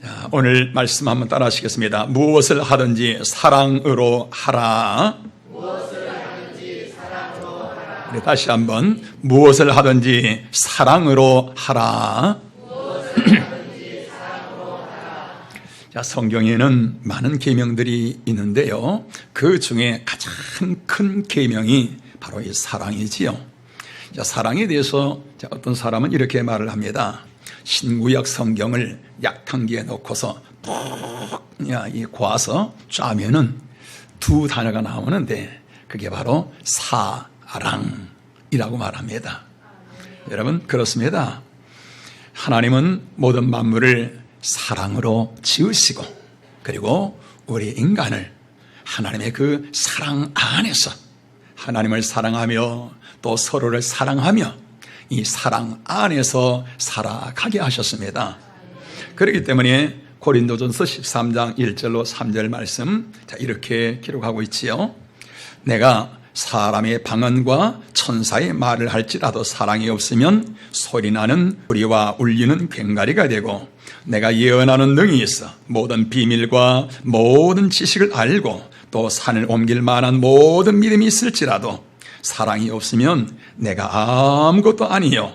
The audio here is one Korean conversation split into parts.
자, 오늘 말씀 한번 따라 하시겠습니다. 무엇을 하든지 사랑으로 하라. 우리 다시 한번 무엇을 하든지 사랑으로 하라. 자, 성경에는 많은 계명들이 있는데요, 그 중에 가장 큰 계명이 바로 이 사랑이지요. 자, 사랑에 대해서 어떤 사람은 이렇게 말을 합니다. 신구약 성경을 약한기에 놓고서 푹 고아서 짜면은 두 단어가 나오는데 그게 바로 사랑이라고 말합니다. 여러분, 그렇습니다. 하나님은 모든 만물을 사랑으로 지으시고, 그리고 우리 인간을 하나님의 그 사랑 안에서 하나님을 사랑하며 또 서로를 사랑하며 이 사랑 안에서 살아가게 하셨습니다. 그렇기 때문에 고린도전서 13장 1절로 3절 말씀, 이렇게 기록하고 있지요. 내가 사람의 방언과 천사의 말을 할지라도 사랑이 없으면 소리나는 소리와 울리는 괭가리가 되고, 내가 예언하는 능이 있어 모든 비밀과 모든 지식을 알고 또 산을 옮길 만한 모든 믿음이 있을지라도 사랑이 없으면 내가 아무것도 아니요,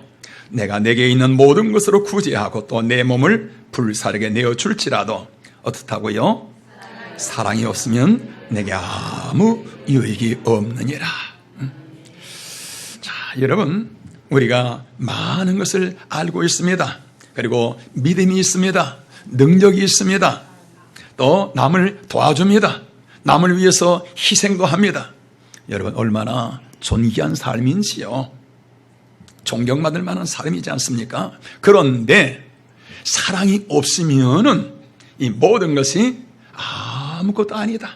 내가 내게 있는 모든 것으로 구제하고 또 내 몸을 불사르게 내어줄지라도 어떻다고요? 사랑이 없으면 내게 아무 유익이 없느니라. 자, 여러분, 우리가 많은 것을 알고 있습니다. 그리고 믿음이 있습니다. 능력이 있습니다. 또 남을 도와줍니다. 남을 위해서 희생도 합니다. 여러분, 얼마나 존귀한 삶인지요. 존경받을 만한 삶이지 않습니까? 그런데 사랑이 없으면은 이 모든 것이 아무것도 아니다.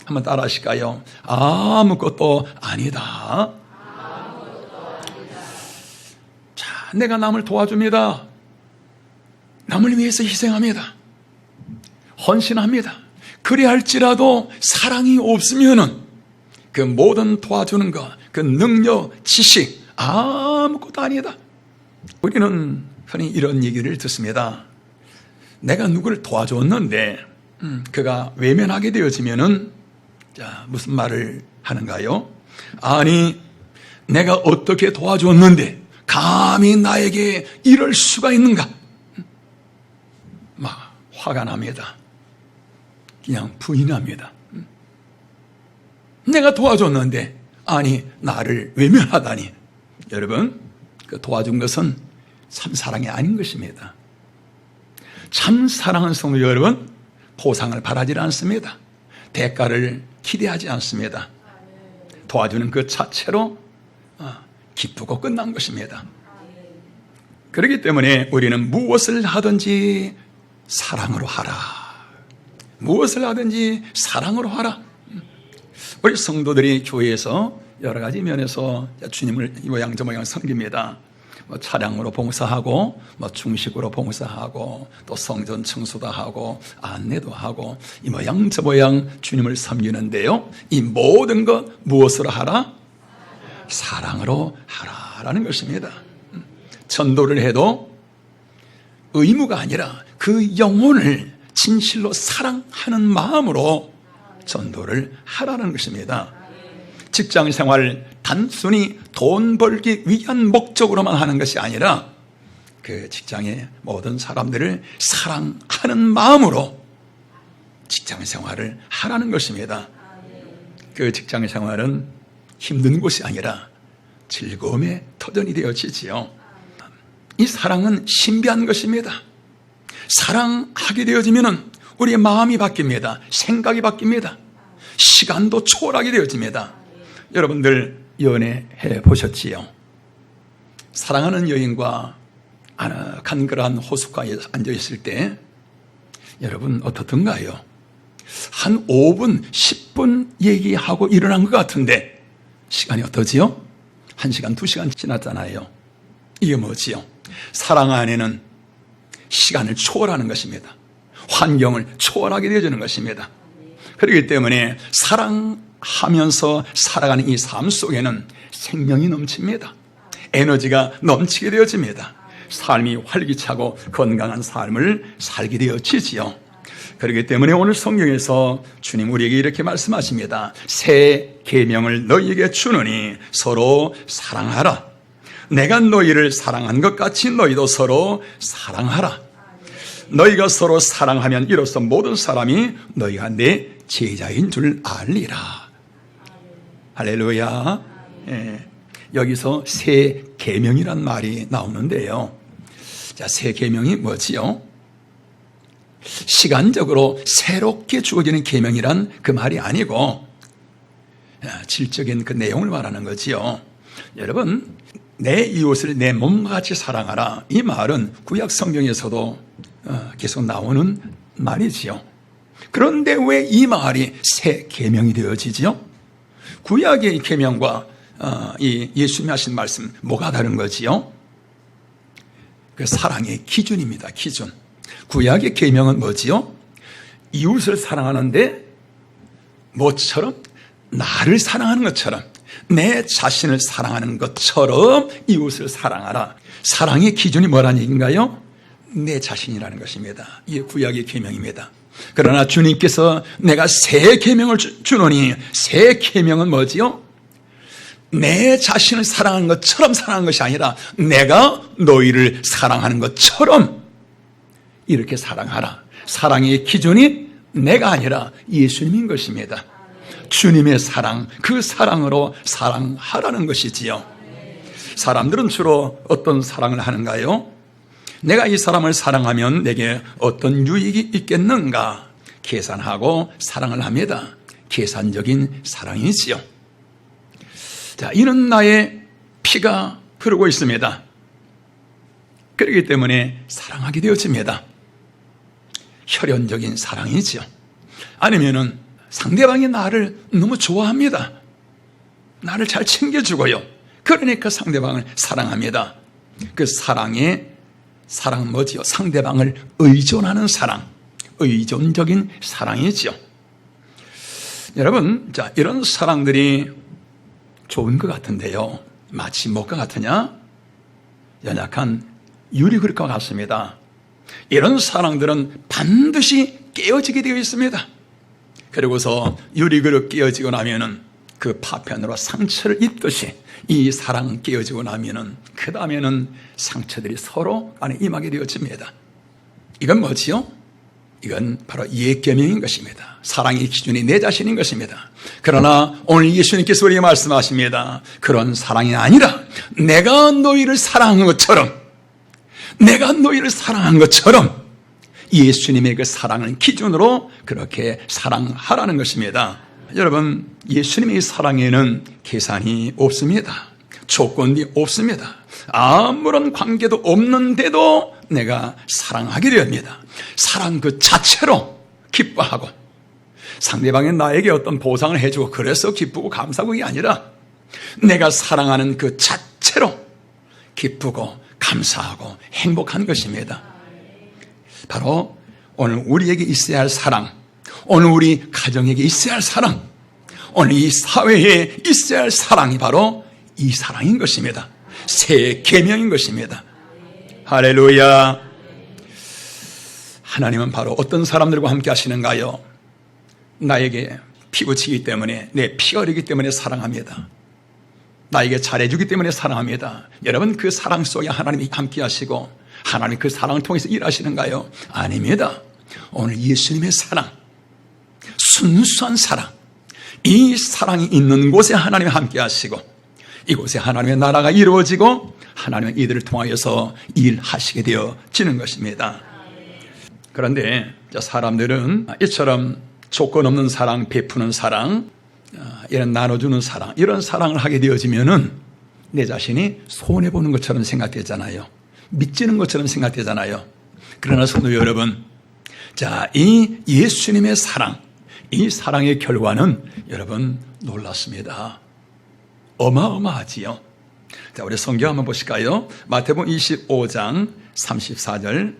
한번 따라 하실까요? 아무것도 아니다. 자, 내가 남을 도와줍니다. 남을 위해서 희생합니다. 헌신합니다. 그래 할지라도 사랑이 없으면은 그 모든 도와주는 것, 그 능력, 지식 아무것도 아니다. 우리는 흔히 이런 얘기를 듣습니다. 내가 누구를 도와줬는데 그가 외면하게 되어지면은, 자, 무슨 말을 하는가요? 아니, 내가 어떻게 도와줬는데 감히 나에게 이럴 수가 있는가? 막 화가 납니다. 그냥 부인합니다. 내가 도와줬는데 아니 나를 외면하다니. 여러분, 그 도와준 것은 참 사랑이 아닌 것입니다. 참 사랑은 성도 여러분, 보상을 바라지 않습니다. 대가를 기대하지 않습니다. 도와주는 그 자체로 기쁘고 끝난 것입니다. 그렇기 때문에 우리는 무엇을 하든지 사랑으로 하라. 무엇을 하든지 사랑으로 하라. 우리 성도들이 교회에서 여러 가지 면에서 주님을 이 모양 저 모양 섬깁니다. 차량으로 봉사하고, 중식으로 봉사하고, 또 성전 청소도 하고, 안내도 하고, 이 모양 저 모양 주님을 섬기는데요, 이 모든 것 무엇으로 하라? 사랑으로 하라라는 것입니다. 전도를 해도 의무가 아니라 그 영혼을 진실로 사랑하는 마음으로 전도를 하라는 것입니다. 직장 생활을 단순히 돈 벌기 위한 목적으로만 하는 것이 아니라 그 직장의 모든 사람들을 사랑하는 마음으로 직장 생활을 하라는 것입니다. 그 직장 생활은 힘든 곳이 아니라 즐거움의 터전이 되어지지요. 이 사랑은 신비한 것입니다. 사랑하게 되어지면 우리의 마음이 바뀝니다. 생각이 바뀝니다. 시간도 초월하게 되어집니다. 여러분들 연애해 보셨지요? 사랑하는 여인과 아늑한 그러한 호숫가에 앉아있을 때 여러분 어떻던가요? 한 5분, 10분 얘기하고 일어난 것 같은데 시간이 어떠지요? 1시간, 2시간 지났잖아요. 이게 뭐지요? 사랑 안에는 시간을 초월하는 것입니다. 환경을 초월하게 되어지는 것입니다. 그렇기 때문에 사랑하면서 살아가는 이 삶 속에는 생명이 넘칩니다. 에너지가 넘치게 되어집니다. 삶이 활기차고 건강한 삶을 살게 되어지지요. 그렇기 때문에 오늘 성경에서 주님 우리에게 이렇게 말씀하십니다. 새 계명을 너희에게 주노니 서로 사랑하라. 내가 너희를 사랑한 것 같이 너희도 서로 사랑하라. 너희가 서로 사랑하면 이로써 모든 사람이 너희가 내 제자인 줄 알리라. 할렐루야. 예. 여기서 새 계명이란 말이 나오는데요. 자, 새 계명이 뭐지요? 시간적으로 새롭게 주어지는 계명이란 그 말이 아니고 질적인 그 내용을 말하는 거지요. 여러분, 내 이웃을 내 몸과 같이 사랑하라. 이 말은 구약 성경에서도 계속 나오는 말이지요. 그런데 왜 이 말이 새 계명이 되어지지요? 구약의 계명과 이 예수님이 하신 말씀 뭐가 다른 거지요? 그 사랑의 기준입니다. 기준. 구약의 계명은 뭐지요? 이웃을 사랑하는데 뭐처럼? 나를 사랑하는 것처럼, 내 자신을 사랑하는 것처럼 이웃을 사랑하라. 사랑의 기준이 뭐라는 얘기인가요? 내 자신이라는 것입니다. 이게 구약의 계명입니다. 그러나 주님께서 내가 새 계명을 주노니, 새 계명은 뭐지요? 내 자신을 사랑하는 것처럼 사랑하는 것이 아니라 내가 너희를 사랑하는 것처럼 이렇게 사랑하라. 사랑의 기준이 내가 아니라 예수님인 것입니다. 주님의 사랑, 그 사랑으로 사랑하라는 것이지요. 사람들은 주로 어떤 사랑을 하는가요? 내가 이 사람을 사랑하면 내게 어떤 유익이 있겠는가 계산하고 사랑을 합니다. 계산적인 사랑이지요. 자, 이는 나의 피가 흐르고 있습니다. 그렇기 때문에 사랑하게 되어집니다. 혈연적인 사랑이지요. 아니면은 상대방이 나를 너무 좋아합니다. 나를 잘 챙겨주고요. 그러니까 상대방을 사랑합니다. 그 사랑은 뭐지요? 상대방을 의존하는 사랑, 의존적인 사랑이지요. 여러분, 자, 이런 사랑들이 좋은 것 같은데요. 마치 뭐가 같으냐? 연약한 유리그릇과 같습니다. 이런 사랑들은 반드시 깨어지게 되어 있습니다. 그리고서 유리그릇 깨어지고 나면은 그 파편으로 상처를 입듯이 이 사랑 깨어지고 나면은 그 다음에는 상처들이 서로 안에 임하게 되어집니다. 이건 뭐지요? 이건 바로 옛 계명인 것입니다. 사랑의 기준이 내 자신인 것입니다. 그러나 오늘 예수님께서 우리에게 말씀하십니다. 그런 사랑이 아니라 내가 너희를 사랑한 것처럼, 내가 너희를 사랑한 것처럼 예수님의 그 사랑을 기준으로 그렇게 사랑하라는 것입니다. 여러분, 예수님의 사랑에는 계산이 없습니다. 조건이 없습니다. 아무런 관계도 없는데도 내가 사랑하게 됩니다. 사랑 그 자체로 기뻐하고, 상대방이 나에게 어떤 보상을 해주고 그래서 기쁘고 감사하고 게 아니라 내가 사랑하는 그 자체로 기쁘고 감사하고 행복한 것입니다. 바로 오늘 우리에게 있어야 할 사랑, 오늘 우리 가정에게 있어야 할 사랑, 오늘 이 사회에 있어야 할 사랑이 바로 이 사랑인 것입니다. 새 계명인 것입니다. 할렐루야. 하나님은 바로 어떤 사람들과 함께 하시는가요? 나에게 피 붙이기 때문에, 내 피가 흐르기 때문에 사랑합니다. 나에게 잘해주기 때문에 사랑합니다. 여러분, 그 사랑 속에 하나님이 함께 하시고 하나님이 그 사랑을 통해서 일하시는가요? 아닙니다. 오늘 예수님의 사랑, 순수한 사랑, 이 사랑이 있는 곳에 하나님이 함께 하시고 이곳에 하나님의 나라가 이루어지고 하나님은 이들을 통하여서 일하시게 되어지는 것입니다. 그런데 사람들은 이처럼 조건 없는 사랑, 베푸는 사랑, 이런 나눠주는 사랑, 이런 사랑을 하게 되어지면은 내 자신이 손해보는 것처럼 생각되잖아요. 믿지는 것처럼 생각되잖아요. 그러나 성도 여러분, 자, 이 예수님의 사랑, 이 사랑의 결과는 여러분 놀랍습니다. 어마어마하지요. 자, 우리 성경 한번 보실까요? 마태복음 25장 34절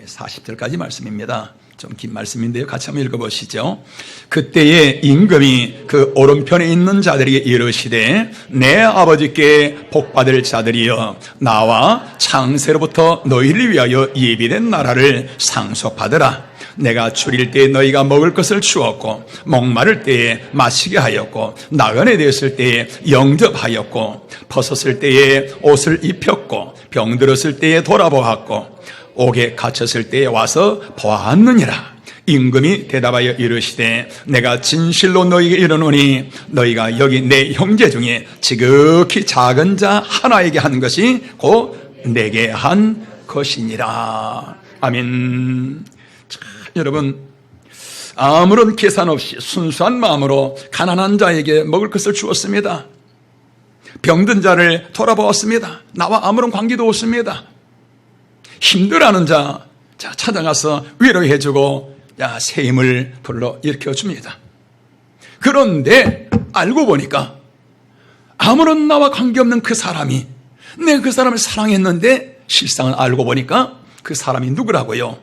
40절까지 말씀입니다. 좀 긴 말씀인데요. 같이 한번 읽어보시죠. 그때에 임금이 그 오른편에 있는 자들에게 이르시되 내 아버지께 복받을 자들이여 나와 창세로부터 너희를 위하여 예비된 나라를 상속받으라. 내가 줄일 때에 너희가 먹을 것을 주었고 목마를 때에 마시게 하였고 나그네 되었을 때에 영접하였고 벗었을 때에 옷을 입혔고 병들었을 때에 돌아보았고 옥에 갇혔을 때에 와서 보았느니라. 임금이 대답하여 이르시되 내가 진실로 너희에게 이르노니 너희가 여기 내 형제 중에 지극히 작은 자 하나에게 한 것이 곧 내게 한 것이니라. 아멘. 자, 여러분, 아무런 계산 없이 순수한 마음으로 가난한 자에게 먹을 것을 주었습니다. 병든 자를 돌아보았습니다. 나와 아무런 관계도 없습니다. 힘들어하는 자 찾아가서 위로해주고 새 힘을 불러 일으켜줍니다. 그런데 알고 보니까 아무런 나와 관계없는 그 사람이 내가 그 사람을 사랑했는데 실상을 알고 보니까 그 사람이 누구라고요?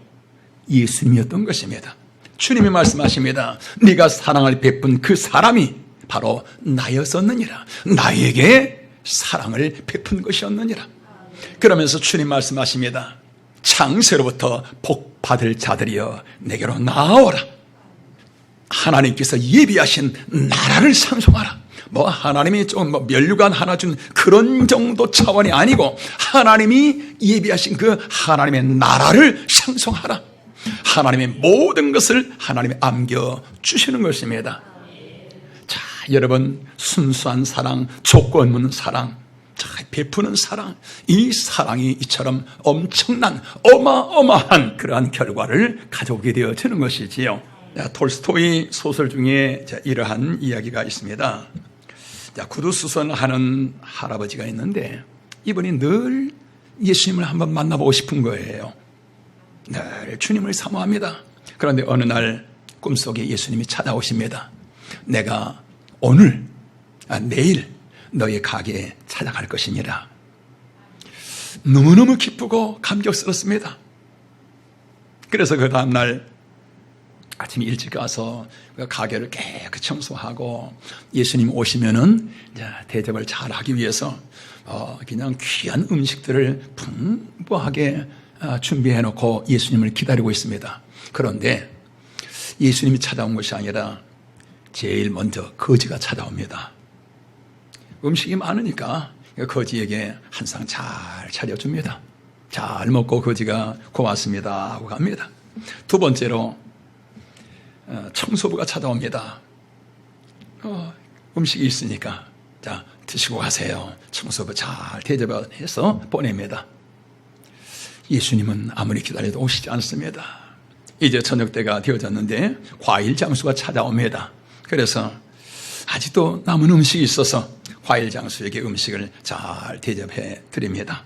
예수님이었던 것입니다. 주님이 말씀하십니다. 네가 사랑을 베푼 그 사람이 바로 나였었느니라. 나에게 사랑을 베푼 것이었느니라. 그러면서 주님 말씀하십니다. 창세로부터 복 받을 자들이여 내게로 나아오라. 하나님께서 예비하신 나라를 상속하라. 하나님이 좀 면류관 하나 준 그런 정도 차원이 아니고 하나님이 예비하신 그 하나님의 나라를 상속하라. 하나님의 모든 것을 하나님이 안겨주시는 것입니다. 자, 여러분, 순수한 사랑, 조건 없는 사랑, 베푸는 사랑, 이 사랑이 이처럼 엄청난 어마어마한 그러한 결과를 가져오게 되어지는 것이지요. 톨스토이 소설 중에 이러한 이야기가 있습니다. 구두수선하는 할아버지가 있는데 이분이 늘 예수님을 한번 만나보고 싶은 거예요. 늘 주님을 사모합니다. 그런데 어느 날 꿈속에 예수님이 찾아오십니다. 내가 내일 너의 가게에 찾아갈 것이니라. 너무너무 기쁘고 감격스럽습니다. 그래서 그 다음날 아침 일찍 가서 그 가게를 깨끗이 청소하고 예수님 오시면은 대접을 잘 하기 위해서 그냥 귀한 음식들을 풍부하게 준비해 놓고 예수님을 기다리고 있습니다. 그런데 예수님이 찾아온 것이 아니라 제일 먼저 거지가 찾아옵니다. 음식이 많으니까 거지에게 한 상 잘 차려줍니다. 잘 먹고 거지가 고맙습니다 하고 갑니다. 두 번째로 청소부가 찾아옵니다. 음식이 있으니까 자 드시고 가세요. 청소부 잘 대접해서 보냅니다. 예수님은 아무리 기다려도 오시지 않습니다. 이제 저녁 때가 되어졌는데 과일 장수가 찾아옵니다. 그래서 아직도 남은 음식이 있어서 과일 장수에게 음식을 잘 대접해 드립니다.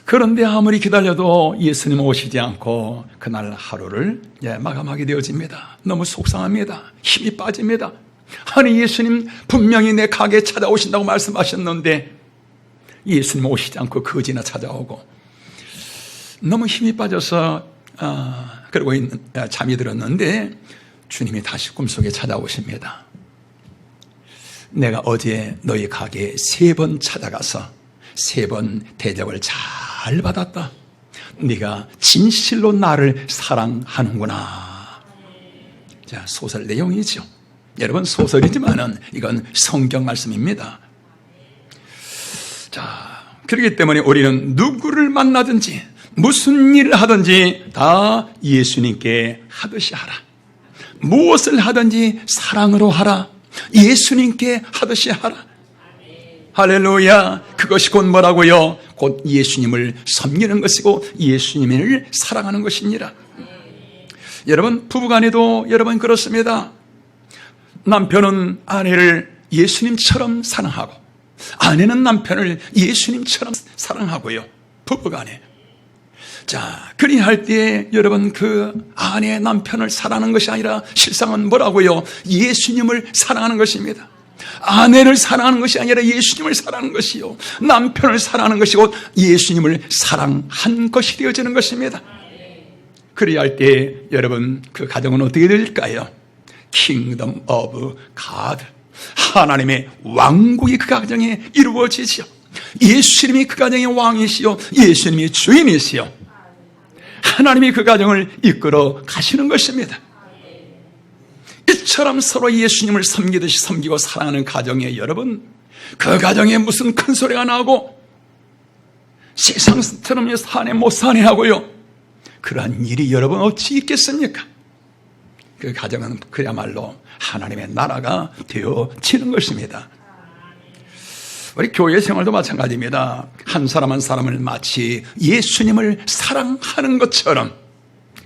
그런데 아무리 기다려도 예수님 오시지 않고 그날 하루를 마감하게 되어집니다. 너무 속상합니다. 힘이 빠집니다. 아니 예수님 분명히 내 가게에 찾아오신다고 말씀하셨는데 예수님 오시지 않고 거지나 찾아오고 너무 힘이 빠져서 그러고 잠이 들었는데 주님이 다시 꿈속에 찾아오십니다. 내가 어제 너희 가게에 3번 찾아가서 3번 대접을 잘 받았다. 네가 진실로 나를 사랑하는구나. 자, 소설 내용이죠. 여러분 소설이지만은 이건 성경 말씀입니다. 자, 그렇기 때문에 우리는 누구를 만나든지 무슨 일을 하든지 다 예수님께 하듯이 하라. 무엇을 하든지 사랑으로 하라. 예수님께 하듯이 하라. 할렐루야. 그것이 곧 뭐라고요? 곧 예수님을 섬기는 것이고 예수님을 사랑하는 것이니라. 여러분 부부간에도 여러분 그렇습니다. 남편은 아내를 예수님처럼 사랑하고 아내는 남편을 예수님처럼 사랑하고요. 부부간에. 자, 그리할 때 여러분 그 아내 남편을 사랑하는 것이 아니라 실상은 뭐라고요? 예수님을 사랑하는 것입니다. 아내를 사랑하는 것이 아니라 예수님을 사랑하는 것이요. 남편을 사랑하는 것이고 예수님을 사랑한 것이 되어지는 것입니다. 그래야 할 때 여러분 그 가정은 어떻게 될까요? Kingdom of God, 하나님의 왕국이 그 가정에 이루어지지요. 예수님이 그 가정의 왕이시요 예수님이 주인이시요 하나님이 그 가정을 이끌어 가시는 것입니다. 이처럼 서로 예수님을 섬기듯이 섬기고 사랑하는 가정에 여러분, 그 가정에 무슨 큰 소리가 나고 세상처럼 사내 못 사내 하고요, 그러한 일이 여러분 어찌 있겠습니까? 그 가정은 그야말로 하나님의 나라가 되어지는 것입니다. 우리 교회 생활도 마찬가지입니다. 한 사람 한 사람을 마치 예수님을 사랑하는 것처럼,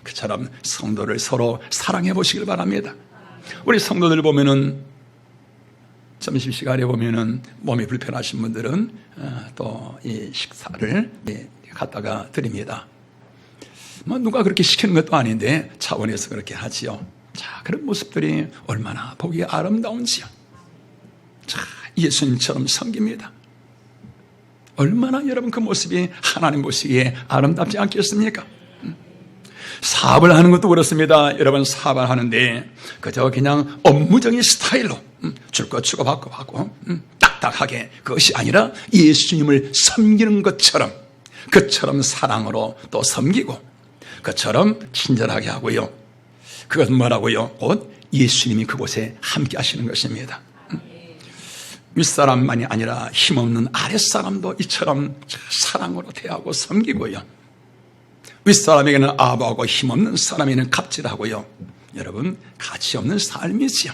그처럼 성도를 서로 사랑해 보시길 바랍니다. 우리 성도들 보면은 점심시간에 보면은 몸이 불편하신 분들은 또 이 식사를 갖다가 드립니다. 뭐 누가 그렇게 시키는 것도 아닌데 차원에서 그렇게 하지요. 자, 그런 모습들이 얼마나 보기 아름다운지요. 자, 예수님처럼 섬깁니다. 얼마나 여러분 그 모습이 하나님 보시기에 아름답지 않겠습니까? 사업을 하는 것도 그렇습니다. 여러분 사업을 하는데 그저 그냥 업무적인 스타일로 줄 것 주고 받고 딱딱하게, 그것이 아니라 예수님을 섬기는 것처럼, 그처럼 사랑으로 또 섬기고 그처럼 친절하게 하고요. 그것은 뭐라고요? 곧 예수님이 그곳에 함께 하시는 것입니다. 윗사람만이 아니라 힘없는 아랫사람도 이처럼 사랑으로 대하고 섬기고요. 윗사람에게는 아부하고 힘없는 사람에게는 갑질하고요. 여러분, 가치없는 삶이지요.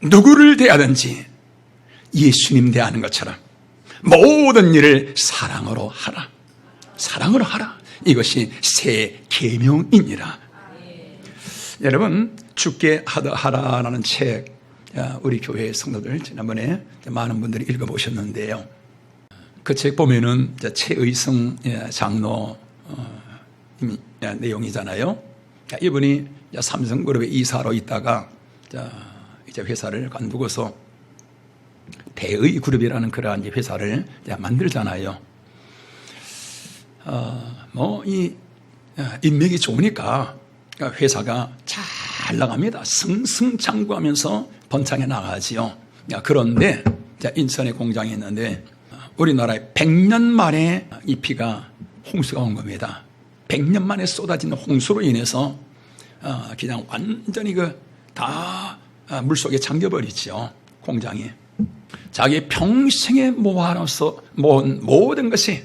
누구를 대하든지 예수님 대하는 것처럼 모든 일을 사랑으로 하라. 사랑으로 하라. 이것이 새 계명이니라. 여러분, 죽게 하라라는 책, 우리 교회 성도들 지난번에 많은 분들이 읽어보셨는데요. 그 책 보면은 최의성 장로 내용이잖아요. 이분이 삼성그룹의 이사로 있다가 이제 회사를 관두고서 대의그룹이라는 그러한 회사를 만들잖아요. 이 인맥이 좋으니까 회사가 잘 나갑니다. 승승장구하면서 번창해 나가지요. 그런데 인천에 공장이 있는데 우리나라에 100년 만에 이 피가 홍수가 온 겁니다. 100년 만에 쏟아진 홍수로 인해서 그냥 완전히 다 물속에 잠겨버리죠. 공장이. 자기 평생에 모아서 모은 모든 것이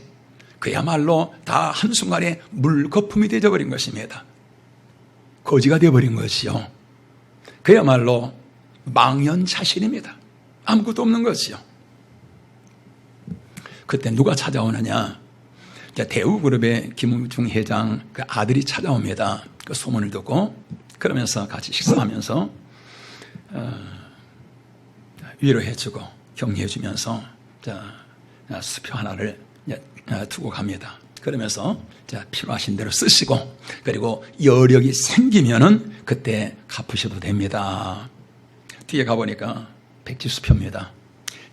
그야말로 다 한순간에 물거품이 되어버린 것입니다. 거지가 되어버린 것이요. 그야말로 망연자실입니다. 아무것도 없는 것이요. 그때 누가 찾아오느냐? 대우그룹의 김웅중 회장 그 아들이 찾아옵니다. 그 소문을 듣고 그러면서 같이 식사하면서 위로해주고 격려해주면서 수표 하나를 두고 갑니다. 그러면서 필요하신 대로 쓰시고 그리고 여력이 생기면은 그때 갚으셔도 됩니다. 뒤에 가보니까 백지수표입니다.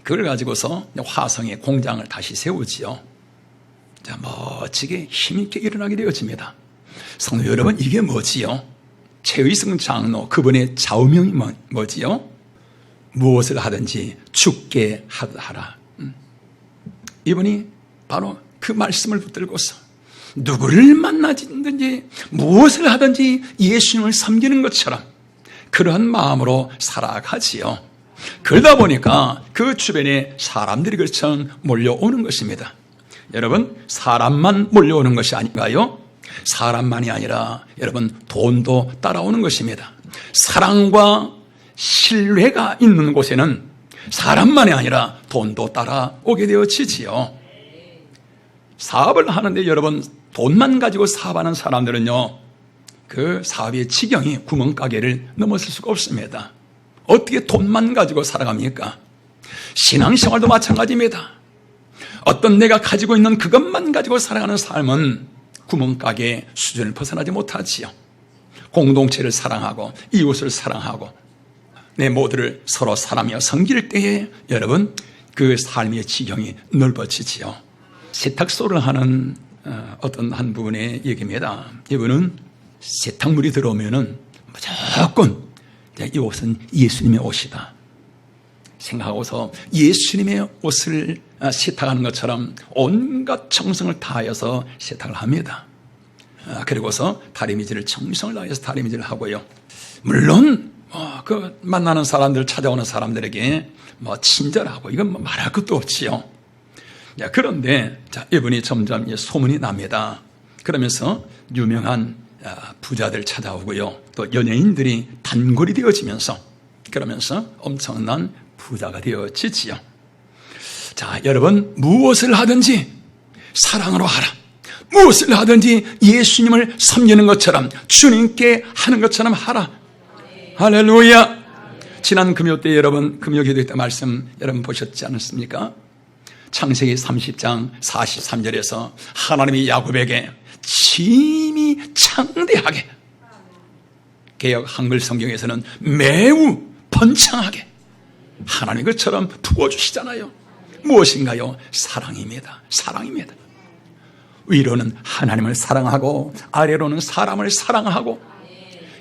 그걸 가지고서 화성에 공장을 다시 세우지요. 멋지게 힘있게 일어나게 되어집니다. 성도 여러분, 이게 뭐지요? 최의성 장로 그분의 좌우명이 뭐지요? 무엇을 하든지 죽게 하라. 이분이 바로 그 말씀을 붙들고서 누구를 만나든지 무엇을 하든지 예수님을 섬기는 것처럼 그러한 마음으로 살아가지요. 그러다 보니까 그 주변에 사람들이 그처럼 몰려오는 것입니다. 여러분, 사람만 몰려오는 것이 아닌가요? 사람만이 아니라 여러분 돈도 따라오는 것입니다. 사랑과 신뢰가 있는 곳에는 사람만이 아니라 돈도 따라오게 되어지지요. 사업을 하는데 여러분 돈만 가지고 사업하는 사람들은요, 그 사업의 지경이 구멍가게를 넘어설 수가 없습니다. 어떻게 돈만 가지고 살아갑니까? 신앙생활도 마찬가지입니다. 어떤 내가 가지고 있는 그것만 가지고 살아가는 삶은 구멍가게 수준을 벗어나지 못하지요. 공동체를 사랑하고 이웃을 사랑하고 내 모두를 서로 사랑하며 섬길 때에 여러분 그 삶의 지경이 넓어지지요. 세탁소를 하는 어떤 한 분의 얘기입니다. 이분은 세탁물이 들어오면은 무조건 이 옷은 예수님의 옷이다 생각하고서 예수님의 옷을 세탁하는 것처럼 온갖 정성을 다하여서 세탁을 합니다. 그리고서 다리미질을 정성을 다해서 다리미질을 하고요. 물론 그 만나는 사람들, 찾아오는 사람들에게 친절하고 이건 말할 것도 없지요. 그런데 이분이 점점 소문이 납니다. 그러면서 유명한 부자들 찾아오고요. 또 연예인들이 단골이 되어지면서 그러면서 엄청난 부자가 되어지지요. 자, 여러분 무엇을 하든지 사랑으로 하라. 무엇을 하든지 예수님을 섬기는 것처럼 주님께 하는 것처럼 하라. 할렐루야. 지난 금요 때 여러분 금요 기도회 때 말씀 여러분 보셨지 않았습니까? 창세기 30장 43절에서 하나님이 야곱에게 심히 창대하게, 개역 한글 성경에서는 매우 번창하게 하나님 것처럼 부어주시잖아요. 무엇인가요? 사랑입니다. 사랑입니다. 위로는 하나님을 사랑하고 아래로는 사람을 사랑하고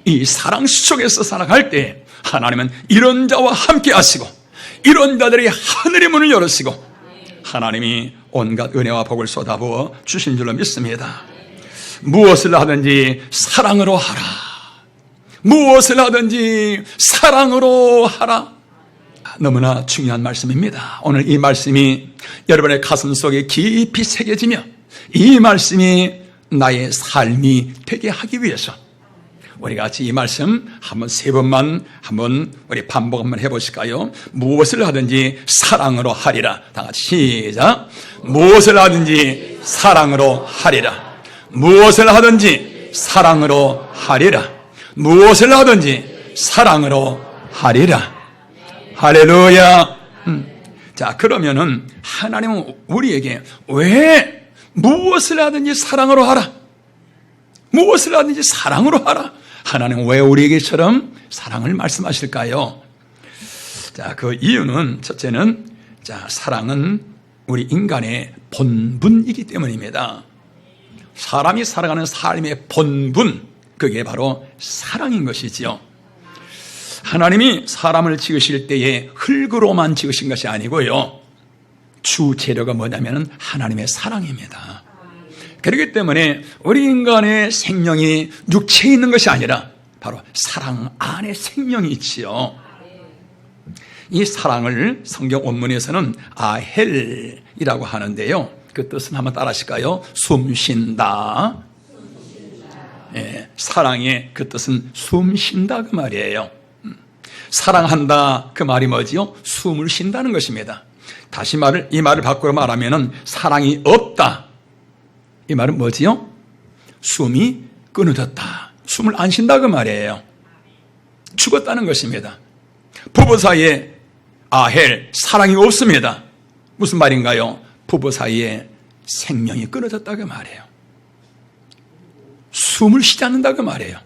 이 사랑 속에서 살아갈 때 하나님은 이런 자와 함께 하시고 이런 자들이 하늘의 문을 열으시고 하나님이 온갖 은혜와 복을 쏟아부어 주신 줄로 믿습니다. 무엇을 하든지 사랑으로 하라. 무엇을 하든지 사랑으로 하라. 너무나 중요한 말씀입니다. 오늘 이 말씀이 여러분의 가슴 속에 깊이 새겨지며 이 말씀이 나의 삶이 되게 하기 위해서 우리 같이 이 말씀 한번 세 번만 한번 우리 반복 한번 해보실까요? 무엇을 하든지 사랑으로 하리라. 다 같이 시작. 무엇을 하든지 사랑으로 하리라. 무엇을 하든지 사랑으로 하리라. 무엇을 하든지 사랑으로 하리라. 할렐루야. 자, 그러면은 하나님은 우리에게 왜 무엇을 하든지 사랑으로 하라. 무엇을 하든지 사랑으로 하라. 하나님은 왜 우리에게처럼 사랑을 말씀하실까요? 자, 그 이유는 첫째는 사랑은 우리 인간의 본분이기 때문입니다. 사람이 살아가는 삶의 본분, 그게 바로 사랑인 것이지요. 하나님이 사람을 지으실 때에 흙으로만 지으신 것이 아니고요. 주 재료가 뭐냐면 하나님의 사랑입니다. 그렇기 때문에 우리 인간의 생명이 육체에 있는 것이 아니라 바로 사랑 안에 생명이 있지요. 이 사랑을 성경 원문에서는 아헬이라고 하는데요. 그 뜻은 한번 따라 하실까요? 숨쉰다. 예, 사랑의 그 뜻은 숨쉰다 그 말이에요. 사랑한다 그 말이 뭐지요? 숨을 쉰다는 것입니다. 다시 이 말을 바꾸어 말하면은 사랑이 없다. 이 말은 뭐지요? 숨이 끊어졌다. 숨을 안 쉰다 그 말이에요. 죽었다는 것입니다. 부부 사이에 아헬, 사랑이 없습니다. 무슨 말인가요? 부부 사이에 생명이 끊어졌다 그 말이에요. 숨을 쉬지 않는다 그 말이에요.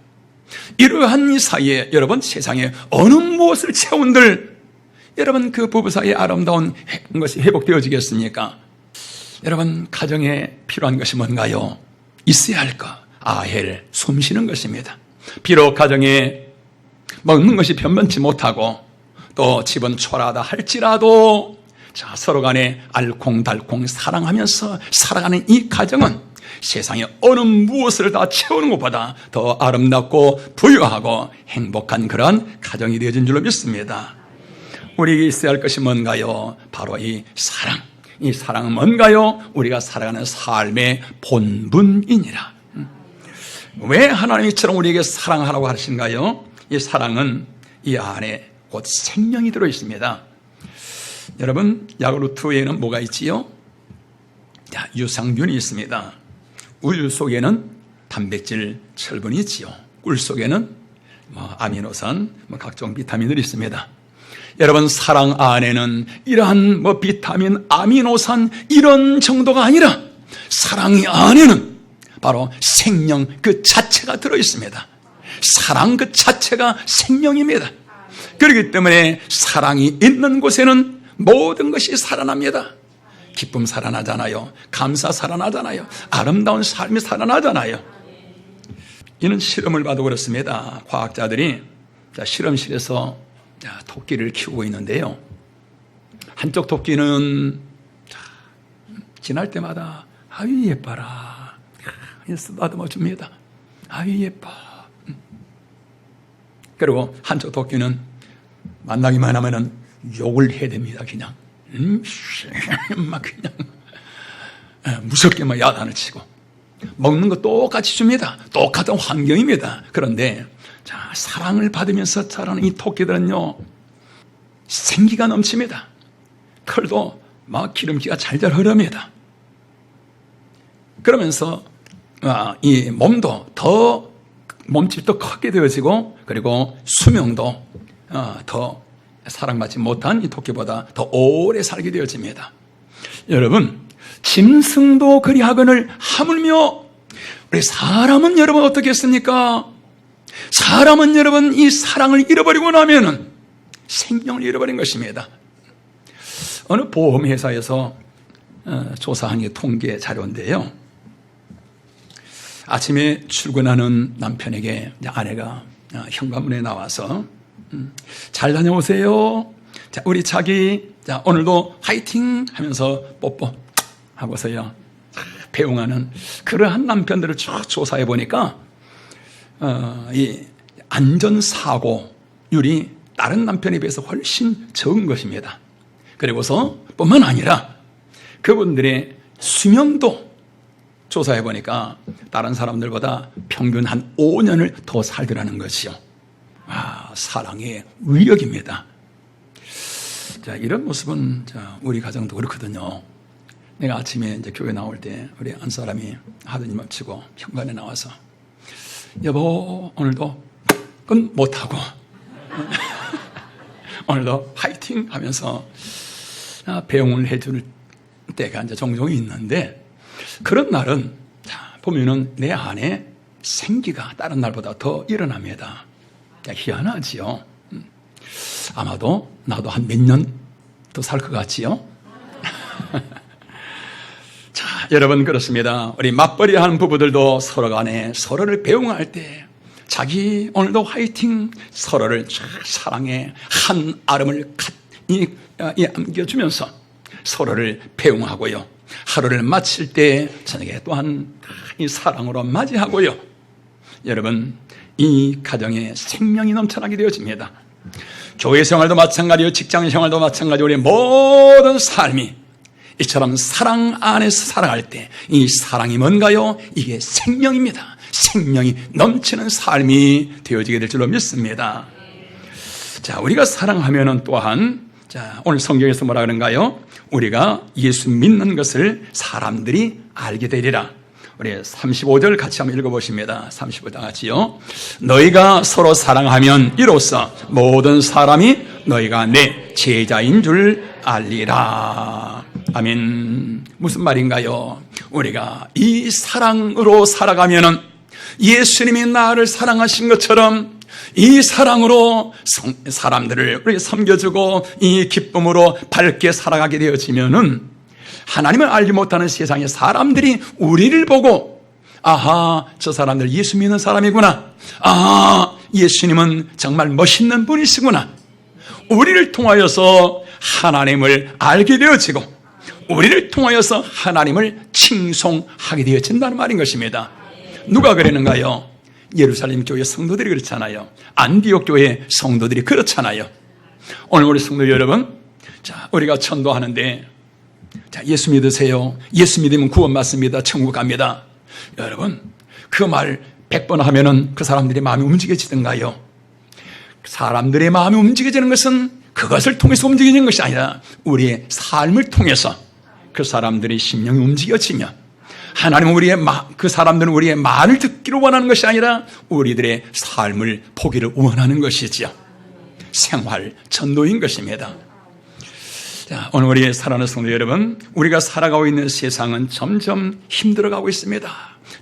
이러한 이 사이에 여러분 세상에 어느 무엇을 채운들 여러분 그 부부 사이에 아름다운 것이 회복되어지겠습니까? 여러분 가정에 필요한 것이 뭔가요? 있어야 할 것. 아헬, 숨 쉬는 것입니다. 비록 가정에 먹는 것이 변변치 못하고 또 집은 초라하다 할지라도 서로 간에 알콩달콩 사랑하면서 살아가는 이 가정은 세상에 어느 무엇을 다 채우는 것보다 더 아름답고 부유하고 행복한 그런 가정이 되어진 줄로 믿습니다. 우리에게 있어야 할 것이 뭔가요? 바로 이 사랑. 이 사랑은 뭔가요? 우리가 살아가는 삶의 본분이니라. 왜 하나님이 이처럼 우리에게 사랑하라고 하신가요? 이 사랑은 이 안에 곧 생명이 들어있습니다. 여러분, 야구르트에는 뭐가 있지요? 유산균이 있습니다. 우유 속에는 단백질, 철분이 있지요. 꿀 속에는 아미노산, 각종 비타민들이 있습니다. 여러분, 사랑 안에는 이러한 비타민, 아미노산 이런 정도가 아니라 사랑 안에는 바로 생명 그 자체가 들어있습니다. 사랑 그 자체가 생명입니다. 그렇기 때문에 사랑이 있는 곳에는 모든 것이 살아납니다. 기쁨 살아나잖아요. 감사 살아나잖아요. 아름다운 삶이 살아나잖아요. 이는 실험을 봐도 그렇습니다. 과학자들이 실험실에서 토끼를 키우고 있는데요. 한쪽 토끼는 지날 때마다 아유 예뻐라 쓰다듬어 줍니다. 아유 예뻐. 그리고 한쪽 토끼는 만나기만 하면은 욕을 해야 됩니다. 그냥 막 그냥 무섭게 막 야단을 치고 먹는 거 똑같이 줍니다. 똑같은 환경입니다. 그런데 자, 사랑을 받으면서 자라는 이 토끼들은요 생기가 넘칩니다. 털도 막 기름기가 잘잘 흐릅니다. 그러면서 이 몸도 더 몸집도 크게 되어지고 그리고 수명도 더 사랑받지 못한 이 토끼보다 더 오래 살게 되어집니다. 여러분 짐승도 그리하거늘 하물며 우리 사람은 여러분 어떻겠습니까? 사람은 여러분 이 사랑을 잃어버리고 나면은 생명을 잃어버린 것입니다. 어느 보험회사에서 조사한 게 통계 자료인데요. 아침에 출근하는 남편에게 아내가 현관문에 나와서 잘 다녀오세요. 자, 우리 자기 자, 오늘도 화이팅 하면서 뽀뽀 하고서요 배웅하는 그러한 남편들을 쭉 조사해 보니까 이 안전사고율이 다른 남편에 비해서 훨씬 적은 것입니다. 그리고서 뿐만 아니라 그분들의 수명도 조사해 보니까 다른 사람들보다 평균 한 5년을 더 살더라는 것이요. 사랑의 위력입니다. 자, 이런 모습은 우리 가정도 그렇거든요. 내가 아침에 이제 교회 나올 때 우리 한 사람이 하더니 멈추고 현관에 나와서 여보 오늘도 끝 못하고 오늘도 파이팅 하면서 배웅을 해줄 때가 이제 종종 있는데 그런 날은 보면은 내 안에 생기가 다른 날보다 더 일어납니다. 희한하지요. 아마도 나도 한 몇 년 더 살 것 같지요. 자, 여러분 그렇습니다. 우리 맞벌이 하는 부부들도 서로 간에 서로를 배웅할 때 자기 오늘도 화이팅 서로를 사랑의 한 아름을 안겨주면서 서로를 배웅하고요. 하루를 마칠 때 저녁에 또한 이 사랑으로 맞이하고요. 여러분 이 가정에 생명이 넘쳐나게 되어집니다. 교회 생활도 마찬가지요. 직장 생활도 마찬가지요. 우리 모든 삶이 이처럼 사랑 안에서 살아갈 때 이 사랑이 뭔가요? 이게 생명입니다. 생명이 넘치는 삶이 되어지게 될 줄로 믿습니다. 자, 우리가 사랑하면은 또한 자, 오늘 성경에서 뭐라 그런가요? 우리가 예수 믿는 것을 사람들이 알게 되리라. 우리 35절 같이 한번 읽어보십니다. 35절 같이요. 너희가 서로 사랑하면 이로써 모든 사람이 너희가 내 제자인 줄 알리라. 아멘. 무슨 말인가요? 우리가 이 사랑으로 살아가면은 예수님이 나를 사랑하신 것처럼 이 사랑으로 사람들을 우리 섬겨주고 이 기쁨으로 밝게 살아가게 되어지면은 하나님을 알지 못하는 세상의 사람들이 우리를 보고 아하 저 사람들 예수 믿는 사람이구나. 아하 예수님은 정말 멋있는 분이시구나. 우리를 통하여서 하나님을 알게 되어지고 우리를 통하여서 하나님을 칭송하게 되어진다는 말인 것입니다. 누가 그랬는가요? 예루살렘 교회 성도들이 그렇잖아요. 안디옥 교회 성도들이 그렇잖아요. 오늘 우리 성도 여러분, 자 우리가 전도하는데 자 예수 믿으세요. 예수 믿으면 구원받습니다. 천국 갑니다. 여러분 그 말 100번 하면은 그 사람들의 마음이 움직여지던가요? 사람들의 마음이 움직여지는 것은 그것을 통해서 움직이는 것이 아니라 우리의 삶을 통해서 그 사람들의 심령이 움직여지며 하나님은 그 사람들은 우리의 말을 듣기를 원하는 것이 아니라 우리들의 삶을 보기를 원하는 것이지요. 생활 전도인 것입니다. 자, 오늘 우리 사랑하는 성도 여러분, 우리가 살아가고 있는 세상은 점점 힘들어가고 있습니다.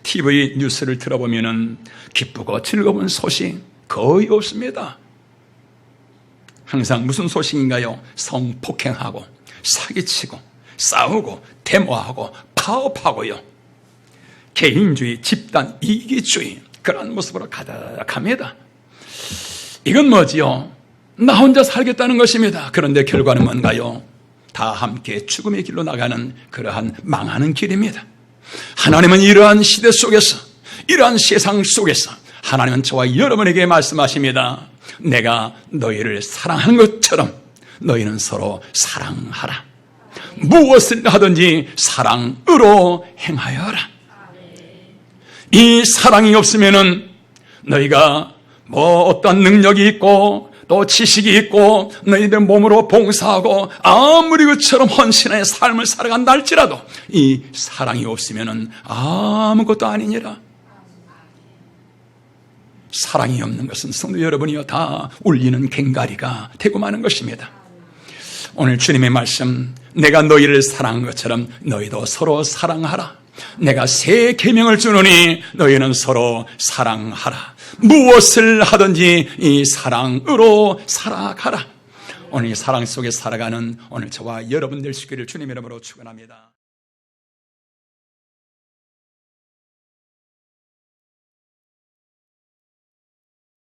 TV 뉴스를 들어보면은 기쁘고 즐거운 소식 거의 없습니다. 항상 무슨 소식인가요? 성폭행하고 사기치고 싸우고 데모하고 파업하고요. 개인주의, 집단 이기주의, 그런 모습으로 가득합니다. 이건 뭐지요? 나 혼자 살겠다는 것입니다. 그런데 결과는 뭔가요? 다 함께 죽음의 길로 나가는 그러한 망하는 길입니다. 하나님은 이러한 시대 속에서, 이러한 세상 속에서 하나님은 저와 여러분에게 말씀하십니다. 내가 너희를 사랑하는 것처럼 너희는 서로 사랑하라. 무엇을 하든지 사랑으로 행하여라. 이 사랑이 없으면은 너희가 뭐 어떤 능력이 있고 또 지식이 있고 너희들 몸으로 봉사하고 아무리 그처럼 헌신의 삶을 살아간다 할지라도 이 사랑이 없으면은 아무것도 아니니라. 사랑이 없는 것은 성도 여러분이요 다 울리는 꽹가리가 되고 마는 것입니다. 오늘 주님의 말씀, 내가 너희를 사랑한 것처럼 너희도 서로 사랑하라. 내가 새 계명을 주노니 너희는 서로 사랑하라. 무엇을 하든지 이 사랑으로 살아가라. 오늘 이 사랑 속에 살아가는 오늘 저와 여러분 될 수 있기를 주님 이름으로 축원합니다.